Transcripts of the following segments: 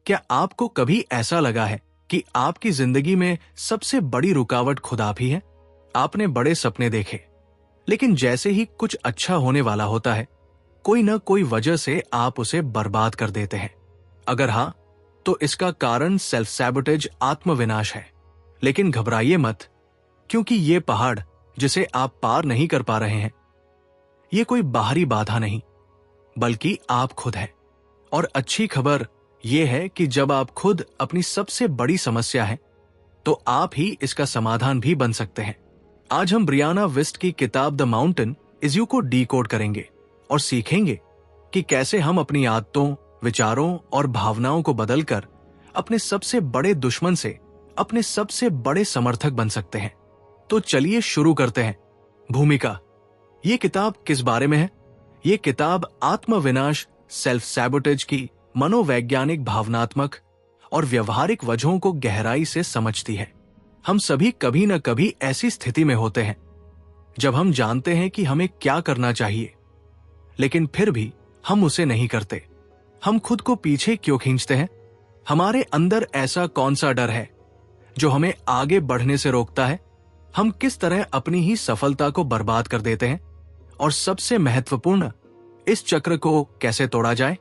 क्या आपको कभी ऐसा लगा है कि आपकी जिंदगी में सबसे बड़ी रुकावट खुद आप ही है? आपने बड़े सपने देखे, लेकिन जैसे ही कुछ अच्छा होने वाला होता है, कोई न कोई वजह से आप उसे बर्बाद कर देते हैं। अगर हाँ, तो इसका कारण सेल्फ सैबोटेज, आत्मविनाश है। लेकिन घबराइए मत, क्योंकि ये पहाड़ जिसे आप पार नहीं कर पा रहे हैं, ये कोई बाहरी बाधा नहीं, बल्कि आप खुद हैं। और अच्छी खबर यह है कि जब आप खुद अपनी सबसे बड़ी समस्या हैं, तो आप ही इसका समाधान भी बन सकते हैं। आज हम ब्रियाना विस्ट की किताब द माउंटेन इज यू को डीकोड करेंगे और सीखेंगे कि कैसे हम अपनी आदतों, विचारों और भावनाओं को बदलकर अपने सबसे बड़े दुश्मन से अपने सबसे बड़े समर्थक बन सकते हैं। तो चलिए शुरू करते हैं। भूमिका। ये किताब किस बारे में है? ये किताब आत्मविनाश, सेल्फ सैबोटेज की मनोवैज्ञानिक, भावनात्मक और व्यवहारिक वजहों को गहराई से समझती है। हम सभी कभी न कभी ऐसी स्थिति में होते हैं जब हम जानते हैं कि हमें क्या करना चाहिए, लेकिन फिर भी हम उसे नहीं करते। हम खुद को पीछे क्यों खींचते हैं? हमारे अंदर ऐसा कौन सा डर है जो हमें आगे बढ़ने से रोकता है? हम किस तरह अपनी ही सफलता को बर्बाद कर देते हैं? और सबसे महत्वपूर्ण, इस चक्र को कैसे तोड़ा जाए?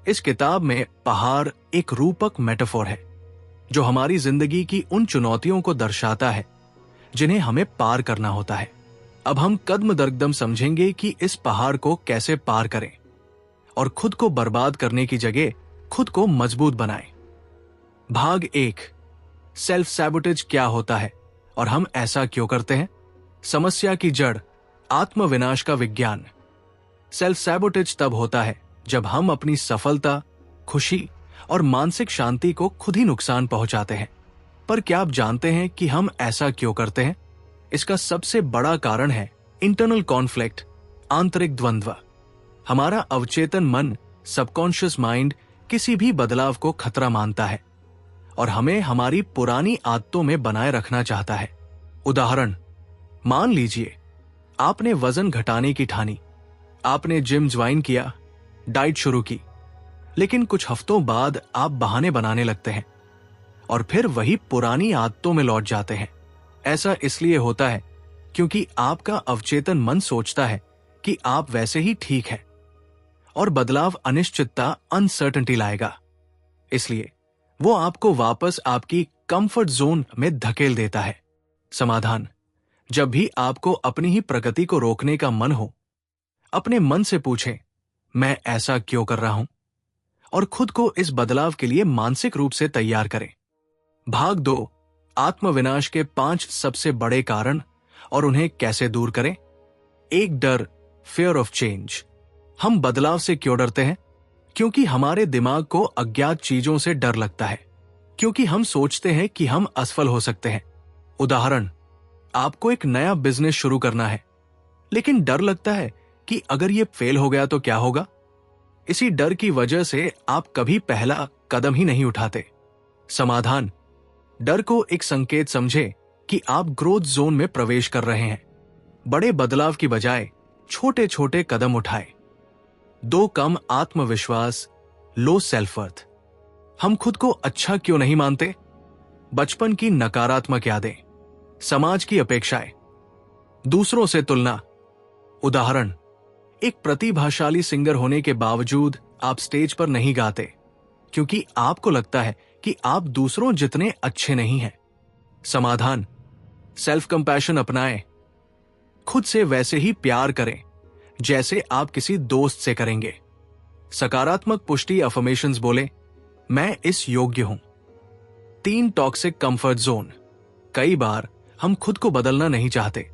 इस किताब में पहाड़ एक रूपक मेटाफोर है जो हमारी जिंदगी की उन चुनौतियों को दर्शाता है जिन्हें हमें पार करना होता है। अब हम कदम दर कदम समझेंगे कि इस पहाड़ को कैसे पार करें और खुद को बर्बाद करने की जगह खुद को मजबूत बनाएं। भाग 1, सेल्फ सैबोटेज क्या होता है और हम ऐसा क्यों करते हैं? समस्या की जड़, आत्मविनाश का विज्ञान। सेल्फ सैबोटेज तब होता है जब हम अपनी सफलता, खुशी और मानसिक शांति को खुद ही नुकसान पहुंचाते हैं। पर क्या आप जानते हैं कि हम ऐसा क्यों करते हैं? इसका सबसे बड़ा कारण है इंटरनल कॉन्फ्लिक्ट, आंतरिक द्वंद्व। हमारा अवचेतन मन, सबकॉन्शियस माइंड, किसी भी बदलाव को खतरा मानता है और हमें हमारी पुरानी आदतों में बनाए रखना चाहता है। उदाहरण, मान लीजिए आपने वजन घटाने की ठानी, आपने जिम ज्वाइन किया, डाइट शुरू की, लेकिन कुछ हफ्तों बाद आप बहाने बनाने लगते हैं और फिर वही पुरानी आदतों में लौट जाते हैं। ऐसा इसलिए होता है क्योंकि आपका अवचेतन मन सोचता है कि आप वैसे ही ठीक हैं और बदलाव अनिश्चितता, अनसर्टेनिटी लाएगा। इसलिए वो आपको वापस आपकी कंफर्ट जोन में धकेल देता है। समाधान, जब भी आपको अपनी ही प्रगति को रोकने का मन हो, अपने मन से पूछें, मैं ऐसा क्यों कर रहा हूं? और खुद को इस बदलाव के लिए मानसिक रूप से तैयार करें। भाग 2, आत्मविनाश के 5 सबसे बड़े कारण और उन्हें कैसे दूर करें। 1, डर, फियर ऑफ चेंज। हम बदलाव से क्यों डरते हैं? क्योंकि हमारे दिमाग को अज्ञात चीजों से डर लगता है, क्योंकि हम सोचते हैं कि हम असफल हो सकते हैं। उदाहरण, आपको एक नया बिजनेस शुरू करना है, लेकिन डर लगता है कि अगर ये फेल हो गया तो क्या होगा? इसी डर की वजह से आप कभी पहला कदम ही नहीं उठाते। समाधान, डर को एक संकेत समझे कि आप ग्रोथ जोन में प्रवेश कर रहे हैं। बड़े बदलाव की बजाय छोटे छोटे कदम उठाए। 2, कम आत्मविश्वास, लो सेल्फ वर्थ। हम खुद को अच्छा क्यों नहीं मानते? बचपन की नकारात्मक यादें, समाज की अपेक्षाएं, दूसरों से तुलना। उदाहरण, एक प्रतिभाशाली सिंगर होने के बावजूद आप स्टेज पर नहीं गाते क्योंकि आपको लगता है कि आप दूसरों जितने अच्छे नहीं हैं। समाधान, सेल्फ कंपैशन अपनाएं। खुद से वैसे ही प्यार करें जैसे आप किसी दोस्त से करेंगे। सकारात्मक पुष्टि अफर्मेशंस बोले, मैं इस योग्य हूं। 3, टॉक्सिक कंफर्ट जोन। कई बार हम खुद को बदलना नहीं चाहते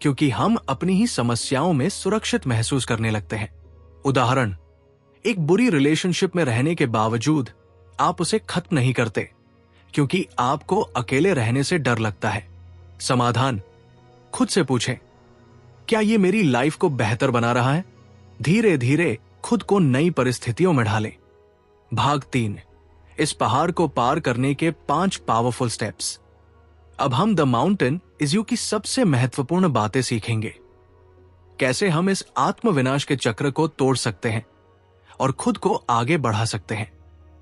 क्योंकि हम अपनी ही समस्याओं में सुरक्षित महसूस करने लगते हैं। उदाहरण, एक बुरी रिलेशनशिप में रहने के बावजूद आप उसे खत्म नहीं करते क्योंकि आपको अकेले रहने से डर लगता है। समाधान, खुद से पूछें, क्या ये मेरी लाइफ को बेहतर बना रहा है? धीरे धीरे खुद को नई परिस्थितियों में ढालें। भाग 3, इस पहाड़ को पार करने के 5 पावरफुल स्टेप्स। अब हम द माउंटेन इज यू की सबसे महत्वपूर्ण बातें सीखेंगे। कैसे हम इस आत्मविनाश के चक्र को तोड़ सकते हैं और खुद को आगे बढ़ा सकते हैं।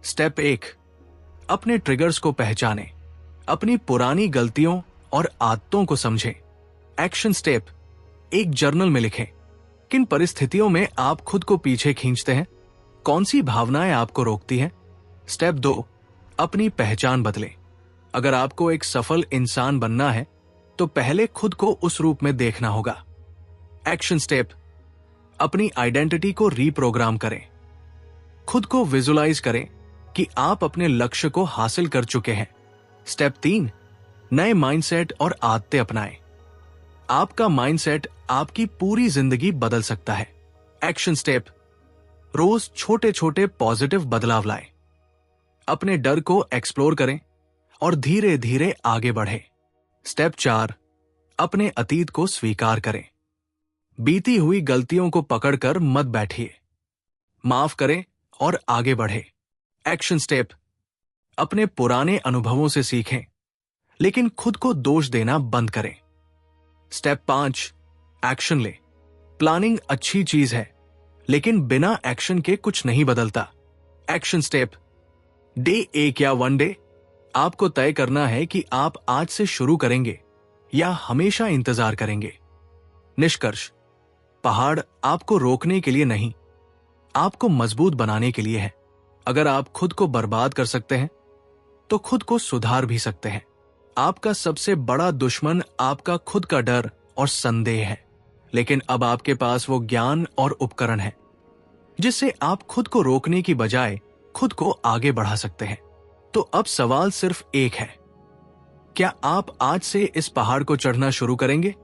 स्टेप 1, अपने ट्रिगर्स को पहचानें, अपनी पुरानी गलतियों और आदतों को समझें। एक्शन स्टेप, एक जर्नल में लिखें किन परिस्थितियों में आप खुद को पीछे खींचते हैं, कौन सी भावनाएं आपको रोकती हैं। स्टेप 2, अपनी पहचान बदलें। अगर आपको एक सफल इंसान बनना है तो पहले खुद को उस रूप में देखना होगा। एक्शन स्टेप, अपनी आइडेंटिटी को रीप्रोग्राम करें। खुद को विजुलाइज करें कि आप अपने लक्ष्य को हासिल कर चुके हैं। स्टेप 3, नए माइंडसेट और आदतें अपनाएं। आपका माइंडसेट आपकी पूरी जिंदगी बदल सकता है। एक्शन स्टेप, रोज छोटे छोटे पॉजिटिव बदलाव लाएं। अपने डर को एक्सप्लोर करें और धीरे धीरे आगे बढ़ें। स्टेप 4, अपने अतीत को स्वीकार करें। बीती हुई गलतियों को पकड़कर मत बैठिए, माफ करें और आगे बढ़े। एक्शन स्टेप, अपने पुराने अनुभवों से सीखें लेकिन खुद को दोष देना बंद करें। स्टेप 5, एक्शन ले। प्लानिंग अच्छी चीज है लेकिन बिना एक्शन के कुछ नहीं बदलता। एक्शन स्टेप, डे 1 या 1 डे, आपको तय करना है कि आप आज से शुरू करेंगे या हमेशा इंतजार करेंगे। निष्कर्ष, पहाड़ आपको रोकने के लिए नहीं, आपको मजबूत बनाने के लिए है। अगर आप खुद को बर्बाद कर सकते हैं तो खुद को सुधार भी सकते हैं। आपका सबसे बड़ा दुश्मन आपका खुद का डर और संदेह है, लेकिन अब आपके पास वो ज्ञान और उपकरण है जिससे आप खुद को रोकने की बजाय खुद को आगे बढ़ा सकते हैं। तो अब सवाल सिर्फ एक है, क्या आप आज से इस पहाड़ को चढ़ना शुरू करेंगे?